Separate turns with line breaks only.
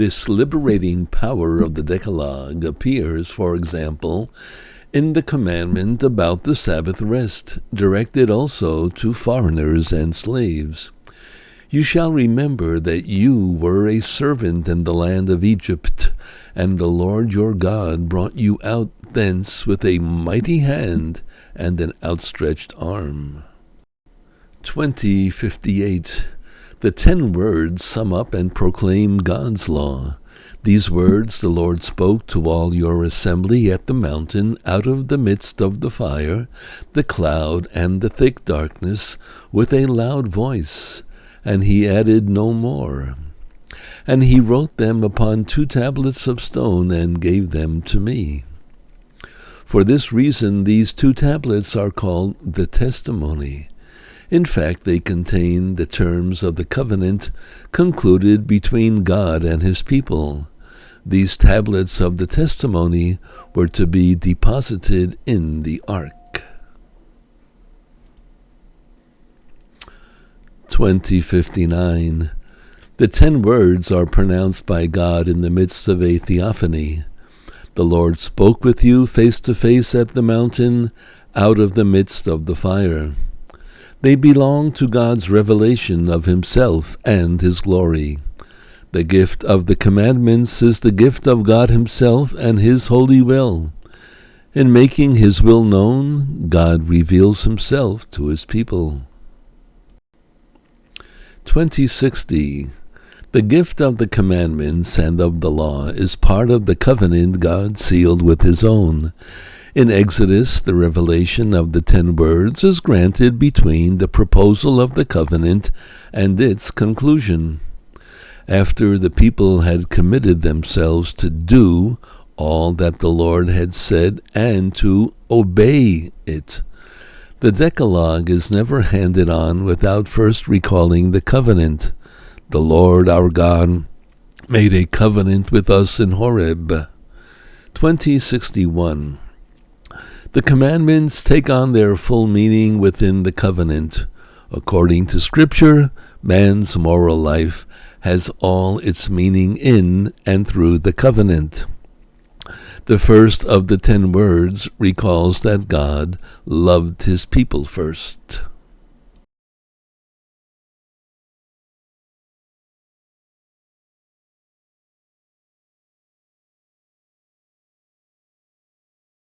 This liberating power of the Decalogue appears, for example, in the commandment about the Sabbath rest, directed also to foreigners and slaves. You shall remember that you were a servant in the land of Egypt, and the Lord your God brought you out thence with a mighty hand and an outstretched arm. 20:58. The 10 words sum up and proclaim God's law. These words the Lord spoke to all your assembly at the mountain out of the midst of the fire, the cloud, and the thick darkness, with a loud voice, and he added no more. And he wrote them upon 2 tablets of stone and gave them to me. For this reason these 2 tablets are called the testimony. In fact, they contain the terms of the covenant concluded between God and his people. These tablets of the testimony were to be deposited in the ark. 20:59. The 10 words are pronounced by God in the midst of a theophany. The Lord spoke with you face to face at the mountain, out of the midst of the fire. They belong to God's revelation of himself and his glory. The gift of the commandments is the gift of God himself and his holy will. In making his will known, God reveals himself to his people. 20:60. The gift of the commandments and of the law is part of the covenant God sealed with his own. In Exodus, the revelation of the 10 words is granted between the proposal of the covenant and its conclusion. After the people had committed themselves to do all that the Lord had said and to obey it, the Decalogue is never handed on without first recalling the covenant. The Lord our God made a covenant with us in Horeb. 20:61. The commandments take on their full meaning within the covenant. According to Scripture, man's moral life has all its meaning in and through the covenant. The first of the 10 words recalls that God loved his people first.